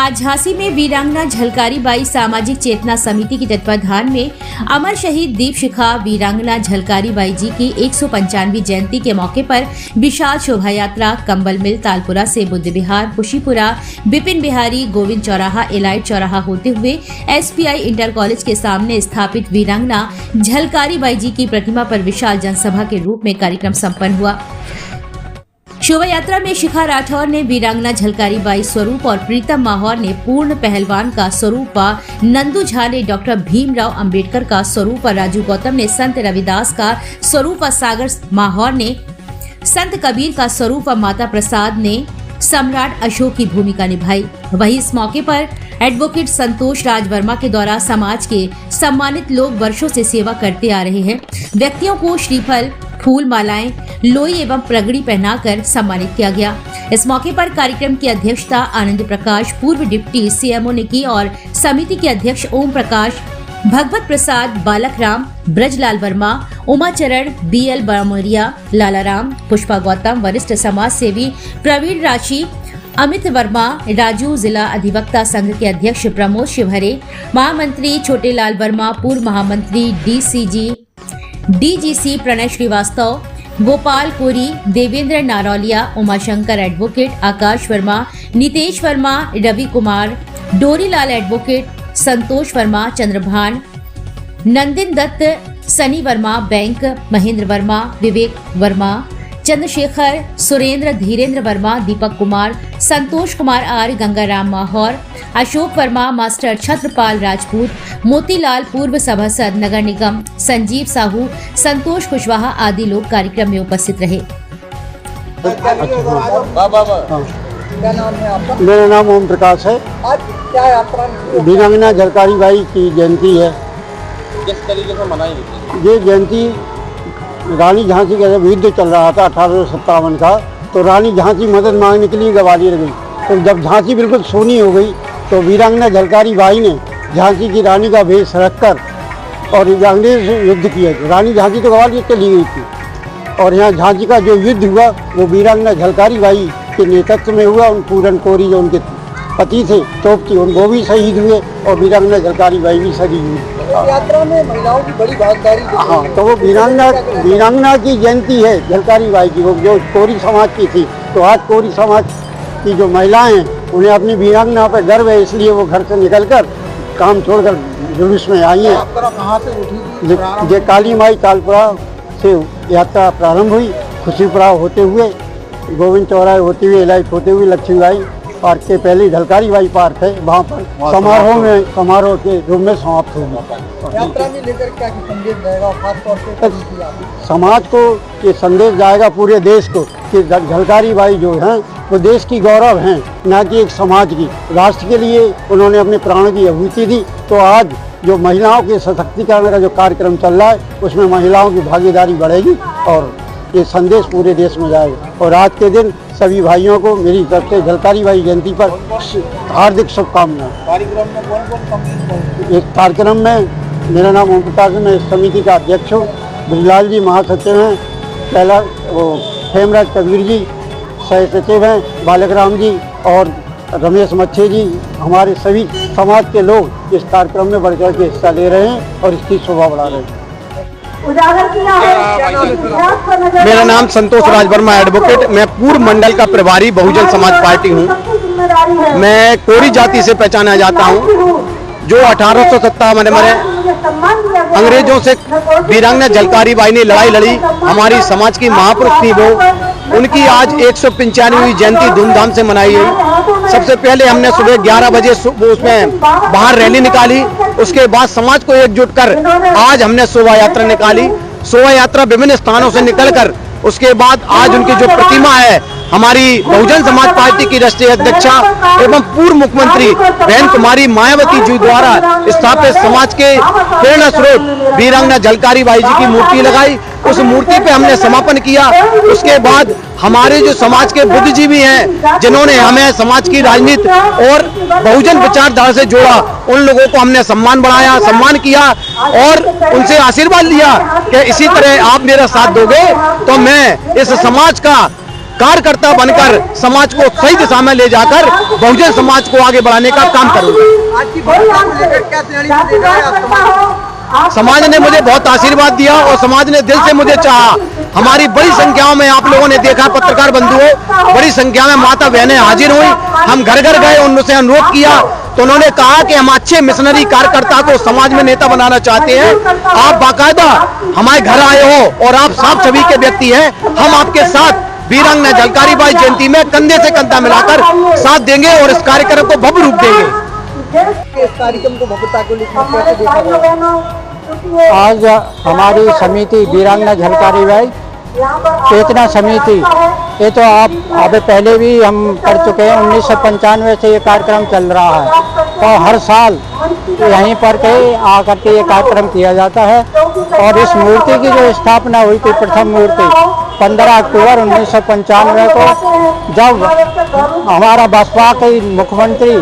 आज झांसी में वीरांगना झलकारी बाई सामाजिक चेतना समिति के तत्वाधान में अमर शहीद दीप शिखा वीरांगना झलकारी बाई जी की 195वीं जयंती के मौके पर विशाल शोभा यात्रा कंबल मिल तालपुरा से बुद्ध विहार खुशीपुरा बिपिन बिहारी गोविंद चौराहा एलाइट चौराहा होते हुए SPI इंटर कॉलेज के सामने स्थापित वीरांगना झलकारी बाई जी की प्रतिमा पर विशाल जनसभा के रूप में कार्यक्रम संपन्न हुआ। शोभा यात्रा में शिखा राठौर ने वीरांगना झलकारी बाई स्वरूप और प्रीतम माहौर ने पूर्ण पहलवान का स्वरूप व नंदू झा ने डॉक्टर भीमराव अंबेडकर का स्वरूप और राजू गौतम ने संत रविदास का स्वरूप व सागर माहौर ने संत कबीर का स्वरूप व माता प्रसाद ने सम्राट अशोक की भूमिका निभाई। वहीं इस मौके पर एडवोकेट संतोष राज वर्मा के द्वारा समाज के सम्मानित लोग वर्षों से सेवा करते आ रहे हैं व्यक्तियों को श्रीफल फूल मालाएं लोई एवं प्रगड़ी पहनाकर सम्मानित किया गया। इस मौके पर कार्यक्रम की अध्यक्षता आनंद प्रकाश पूर्व डिप्टी CMO ने की और समिति के अध्यक्ष ओम प्रकाश भगवत प्रसाद बालक राम ब्रजलाल वर्मा उमाचरण BL बामोरिया लालाराम पुष्पा गौतम वरिष्ठ समाज सेवी प्रवीण राशि अमित वर्मा राजू जिला अधिवक्ता संघ के अध्यक्ष प्रमोद शिवहरे महामंत्री छोटेलाल वर्मा पूर्व महामंत्री DGC प्रणय श्रीवास्तव गोपाल कोरी देवेंद्र नारौलिया उमाशंकर एडवोकेट आकाश वर्मा नितेश वर्मा रवि कुमार डोरीलाल एडवोकेट संतोष वर्मा चंद्रभान नंदिन दत्त सनी वर्मा बैंक महेंद्र वर्मा विवेक वर्मा चंद्रशेखर सुरेंद्र धीरेन्द्र वर्मा दीपक कुमार संतोष कुमार आर्य गंगाराम माहौर अशोक वर्मा मास्टर छत्रपाल राजपूत मोतीलाल पूर्व सभासद नगर निगम संजीव साहू संतोष कुशवाहा आदि लोग कार्यक्रम में उपस्थित रहे। क्या नाम है आपका? मेरा नाम ओम प्रकाश है। आज क्या यात्रा वीरांगना झलकारी बाई की जयंती है। किस तरीके से मनाई गई? ये जयंती रानी झांसी का जब युद्ध चल रहा था 1857 का, तो रानी झांसी मदद मांगने के लिए ग्वालियर गई। तो जब झांसी बिल्कुल सोनी हो गई तो वीरांगना झलकारी बाई ने झांसी की रानी का भेष रखकर और अंग्रेज से युद्ध किया। रानी झांसी तो ग्वालियर चली गई थी और यहाँ झांसी का जो युद्ध हुआ वो वीरांगना झलकारी बाई के नेतृत्व में हुआ। उन पूरन कोरी जो उनके पति थे तोप थी वो भी शहीद हुए और वीरांगना झलकारी बाई भी शहीद हुई। यात्रा में महिलाओं की बड़ी भागीदारी। हाँ, तो वो वीरांगना की जयंती है झलकारी बाई की, वो जो कोरी समाज की थी। तो आज कोरी समाज की जो महिलाएं हैं उन्हें अपनी वीरांगना पर गर्व है, इसलिए वो घर से निकलकर काम छोड़कर जुलूस में आई है। कहाँ से उठी? ये काली माई तालपुरा से यात्रा प्रारंभ हुई, खुशीपुरा होते हुए गोविंद चौराहे होते हुए एलाइट होते हुए लक्ष्मीबाई पार्क के पहले झलकारी बाई पार्क है, वहाँ पर समारोह के रूप में समाप्त होगी। यात्रा में लेकर क्या संदेश जाएगा खासतौर से समाज को ये संदेश जाएगा पूरे देश को कि झलकारी बाई जो हैं वो देश की गौरव हैं, न कि एक समाज की। राष्ट्र के लिए उन्होंने अपने प्राणों की आहुति दी। तो आज जो महिलाओं के सशक्तिकरण का जो कार्यक्रम चल रहा है उसमें महिलाओं की भागीदारी बढ़ेगी और ये संदेश पूरे देश में जाएगा। और आज के दिन सभी भाइयों को मेरी तरफ से झलकारी बाई जयंती पर हार्दिक शुभकामनाएं। कार्यक्रम में कौन-कौन इस कार्यक्रम में मेरा नाम ओम प्रकाश है, मैं इस समिति का अध्यक्ष हूँ। ब्रजलाल जी महासचिव हैं, पहला वो हेमराज कबीर जी सह सचिव हैं, बालक राम जी और रमेश मच्छे जी, हमारे सभी समाज के लोग इस कार्यक्रम में बढ़ चढ़ के हिस्सा ले रहे हैं और इसकी शोभा बढ़ा रहे हैं। मेरा नाम संतोष राज वर्मा एडवोकेट, मैं पूर्व मंडल का प्रभारी बहुजन समाज पार्टी हूँ। मैं कोरी जाति से पहचाना जाता हूँ जो 1857 में अंग्रेजों से वीरांगना झलकारी बाई ने लड़ाई लड़ी। हमारी समाज की महापुरुष थी वो। उनकी आज 195वीं जयंती धूमधाम से मनाई है। सबसे पहले हमने सुबह 11 बजे उसमें बाहर रैली निकाली, उसके बाद समाज को एकजुट कर आज हमने शोभा यात्रा निकाली। शोभा यात्रा विभिन्न स्थानों से निकलकर उसके बाद आज उनकी जो प्रतिमा है हमारी बहुजन समाज पार्टी की राष्ट्रीय अध्यक्षा एवं पूर्व मुख्यमंत्री बहन कुमारी मायावती जी द्वारा स्थापित समाज के प्रेरणा स्रोत वीरांगना झलकारी बाई जी की मूर्ति लगाई। उस मूर्ति पे हमने समापन किया। उसके बाद हमारे जो समाज के बुद्धिजीवी हैं जिन्होंने हमें समाज की राजनीति और बहुजन विचारधारा से जोड़ा, उन लोगों को हमने सम्मान किया और उनसे आशीर्वाद लिया कि इसी तरह आप मेरा साथ दोगे तो मैं इस समाज का कार्यकर्ता बनकर समाज को सही दिशा में ले जाकर बहुजन समाज को आगे बढ़ाने का काम करूंगा। आज की भूमिका को लेकर क्या तैयारी से देख रहे हैं आप? समाज ने मुझे बहुत आशीर्वाद दिया और समाज ने दिल से मुझे चाहा। हमारी बड़ी संख्याओं में आप लोगों ने देखा, पत्रकार बंधुओं, बड़ी संख्या में माता बहनें हाजिर हुई। हम घर घर गए, उनसे अनुरोध किया तो उन्होंने कहा कि हम अच्छे मिशनरी कार्यकर्ता को समाज में नेता बनाना चाहते हैं। आप बाकायदा हमारे घर आए हो और आप साफ छवि के व्यक्ति हैं, हम आपके साथ वीरांगना झलकारी बाई जयंती में कंधे से कंधा मिलाकर साथ देंगे और इस कार्यक्रम को भव्य रूप देंगे। इस कार्यक्रम को भव्यता को लेकर कैसे देखा गया? आज हमारी समिति वीरांगना झलकारी बाई चेतना समिति, ये तो आप अभी पहले भी हम कर चुके हैं। 1995 से ये कार्यक्रम चल रहा है और हर साल यहीं पर के आकर के ये कार्यक्रम किया जाता है। और इस मूर्ति की जो स्थापना हुई थी, प्रथम मूर्ति 15 अक्टूबर 1995 को, जब हमारा बसपा के मुख्यमंत्री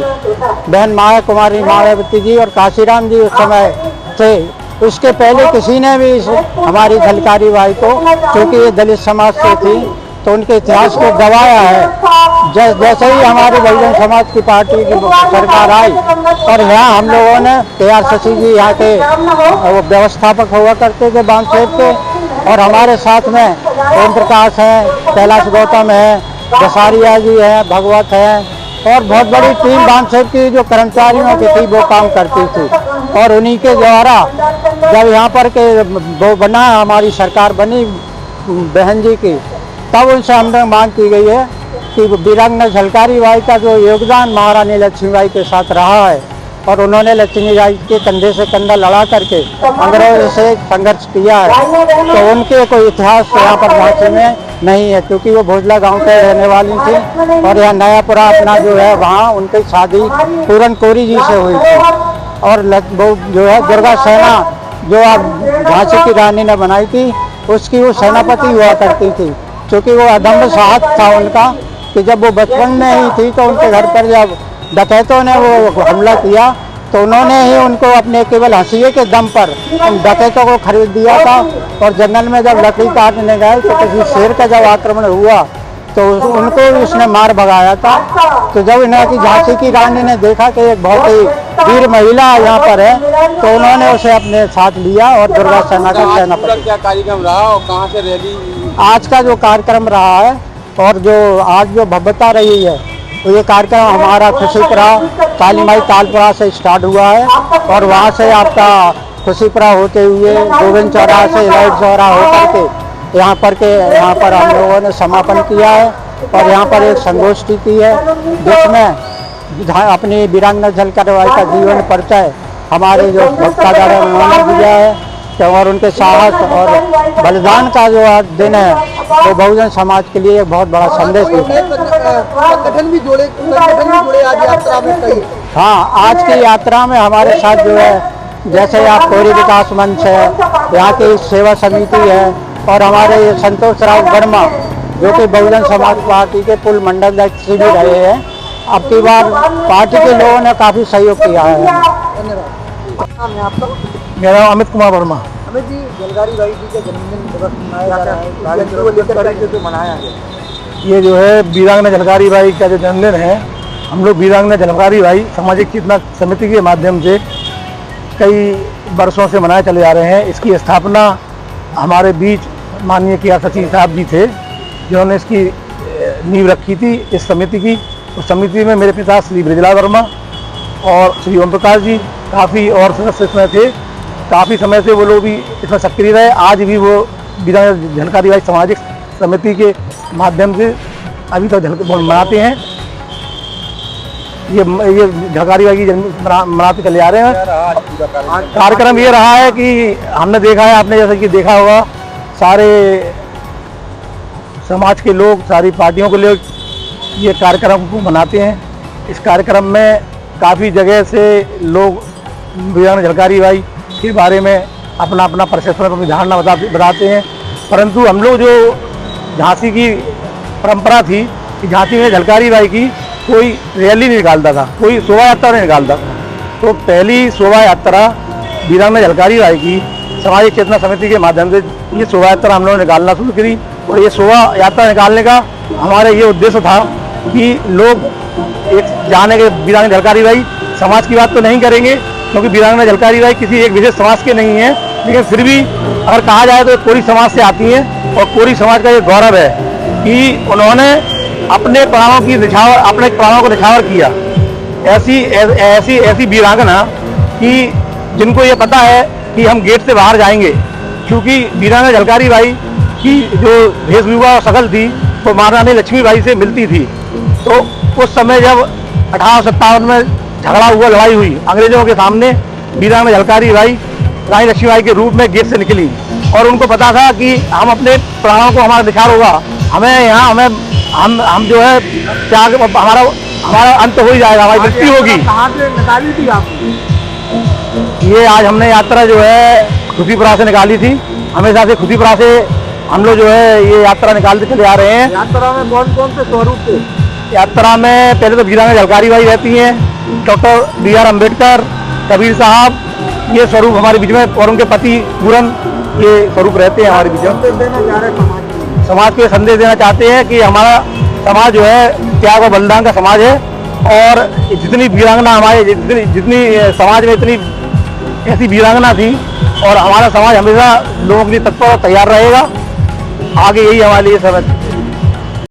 बहन माया कुमारी मायावती जी और काशीराम जी उस समय थे। उसके पहले किसी ने भी हमारी झलकारी बाई को, क्योंकि ये दलित समाज से थी, तो उनके इतिहास को गवाया है। जैसे ही हमारे बहुजन समाज की पार्टी की सरकार आई और यहाँ हम लोगों ने KR शशि जी यहाँ के व्यवस्थापक हुआ करते थे बांधछेप के, और हमारे साथ में ओम प्रकाश हैं, कैलाश गौतम है, दसारिया जी हैं, भगवत हैं, और बहुत बड़ी टीम बांधछेप की जो कर्मचारियों की थी वो काम करती थी। और उन्हीं के द्वारा जब यहाँ पर के वो बना, हमारी सरकार बनी बहन जी की, तब उनसे हमने मांग की गई है कि वीरांगना झलकारी बाई का जो योगदान महारानी लक्ष्मीबाई के साथ रहा है, और उन्होंने लक्ष्मीबाई के कंधे से कंधा लड़ा करके अंग्रेजों से संघर्ष किया है, तो उनके कोई इतिहास यहाँ पर झांसी में नहीं है, क्योंकि वो भोजला गांव के रहने वाली थी। और यहाँ नयापुरा अपना जो है, वहाँ उनकी शादी पूरन कोरी जी से हुई थी। और वो जो है दुर्गा सेना जो अब झांसी की रानी ने बनाई थी, उसकी वो सेनापति हुआ करती थी। क्योंकि वो अदम्य साहस था उनका कि जब वो बचपन में ही थी तो उनके घर पर जब डकैतों ने वो हमला किया तो उन्होंने ही उनको अपने केवल हंसिए के दम पर उन डकैतों को खरीद दिया था। और जंगल में जब लकड़ी काटने गए तो किसी शेर का जब आक्रमण हुआ तो उनको भी उसने मार भगाया था। तो जब इन्हें की झांसी की रानी ने देखा कि एक बहुत ही वीर महिला यहाँ पर है, तो उन्होंने उसे अपने साथ लिया और दुर्गा सेना का सेनापति। क्या कार्यक्रम रहा और कहाँ से रैली? आज का जो कार्यक्रम रहा है और जो आज जो भव्यता रही है, तो ये कार्यक्रम हमारा खुशीपुरा काली माई तालपुरा से स्टार्ट हुआ है, और वहाँ से आपका खुशीपुरा होते हुए गोविंद चौराहा से लाइट चौराहा होकर के यहाँ पर हम लोगों ने समापन किया है। और यहाँ पर एक संगोष्ठी की है जिसमें अपनी वीरांगना झलकारी बाई का जीवन परिचय हमारे जो वक्तागण हैं उन्होंने दिया है। और उनके साहस और बलिदान का जो दिन है वो बहुजन समाज के लिए एक बहुत बड़ा संदेश है। संगठन भी जुड़े आज यात्रा में कई। हाँ, आज की यात्रा में हमारे साथ जो है, जैसे आप कोरी विकास मंच है, यहाँ की सेवा समिति है, और हमारे संतोष राज वर्मा जो कि बहुजन समाज पार्टी के पूर्व मंडल अध्यक्ष भी रहे हैं। अब की बार पार्टी के लोगों ने काफ़ी सहयोग किया है। धन्यवाद। नाम है आपका? मेरा नाम अमित कुमार वर्मा। अमित जी, झलकारी बाई जी का जन्मदिन दिवस मनाया जा रहा है, मनाया गया। ये जो है वीरांगना झलकारी बाई का जो जन्मदिन है, हम लोग वीरांगना झलकारी बाई सामाजिक चेतना समिति के माध्यम से कई वर्षों से मनाए चले जा रहे हैं। इसकी स्थापना हमारे बीच माननीय KR शशि साहब जी थे, जिन्होंने इसकी नींव रखी थी इस समिति की। उस समिति में मेरे पिता श्री ब्रजलाल वर्मा और श्री ओम प्रकाश जी काफ़ी और सदस्य इसमें थे। काफ़ी समय से वो लोग भी इसमें सक्रिय रहे। आज भी वो वीरांगना झलकारी बाई सामाजिक समिति के माध्यम से अभी तक मनाते हैं। ये झलकारी बाई की जन्म मनाते चले आ रहे हैं। कार्यक्रम ये रहा है कि हमने देखा है, आपने जैसे कि देखा होगा, सारे समाज के लोग, सारी पार्टियों के लोग ये कार्यक्रम को मनाते हैं। इस कार्यक्रम में काफ़ी जगह से लोग वीरांगना झलकारी बाई के बारे में अपना अपना परसेप्शन, अपनी धारणा बताते हैं। परंतु हम लोग जो झांसी की परंपरा थी कि झांसी में झलकारी बाई की कोई रैली नहीं निकालता था, कोई शोभा यात्रा नहीं निकालता था। तो पहली शोभा यात्रा वीरांगना झलकारी बाई की सामाजिक चेतना समिति के माध्यम से ये शोभा यात्रा हम लोगों ने निकालना शुरू करी। और ये शोभा यात्रा निकालने का हमारा ये उद्देश्य था कि लोग एक जाने के वीरांगना झलकारी बाई समाज की बात तो नहीं करेंगे, क्योंकि वीरांगना झलकारी बाई किसी एक विशेष समाज के नहीं है, लेकिन फिर भी अगर कहा जाए तो कोरी समाज से आती हैं और कोरी समाज का ये गौरव है कि उन्होंने अपने प्राणों को निछावर किया। ऐसी वीरांगना कि जिनको ये पता है कि हम गेट से बाहर जाएंगे, क्योंकि वीरांगना झलकारी बाई की जो वेशभूषा और शकल थी वो महारानी लक्ष्मीबाई से मिलती थी। तो उस समय जब 1857 में झगड़ा हुआ, लड़ाई हुई अंग्रेजों के सामने, वीरांगना झलकारी बाई रानी लक्ष्मीबाई के रूप में गेट से निकली और उनको पता था कि हम अपने प्राणों को हमारा निखार होगा, हमें यहाँ हम जो है त्याग, हमारा अंत हो ही जाएगा, हमारी मृत्यु होगी। कहाँ से निकाली थी आपने? ये आज हमने यात्रा जो है खुशीपुरा से निकाली थी। हमेशा से खुशीपुरा से हम लोग जो है ये यात्रा निकालते चले आ रहे हैं। यात्रा में कौन कौन से स्वरूप थे? यात्रा में पहले तो वीरांगना झलकारी बाई रहती हैं, डॉक्टर B.R. अम्बेडकर, कबीर साहब, ये स्वरूप हमारे बीच में, और उनके पति पूरन, ये स्वरूप रहते हैं हमारे बीच में। देना चाह रहे समाज को संदेश देना चाहते हैं कि हमारा समाज जो है त्याग और बलिदान का समाज है, और जितनी वीरांगना हमारे जितनी समाज में इतनी ऐसी वीरांगना थी, और हमारा समाज हमेशा लोगों के लिए तत्पर और तैयार रहेगा। आगे यही हमारे लिए सब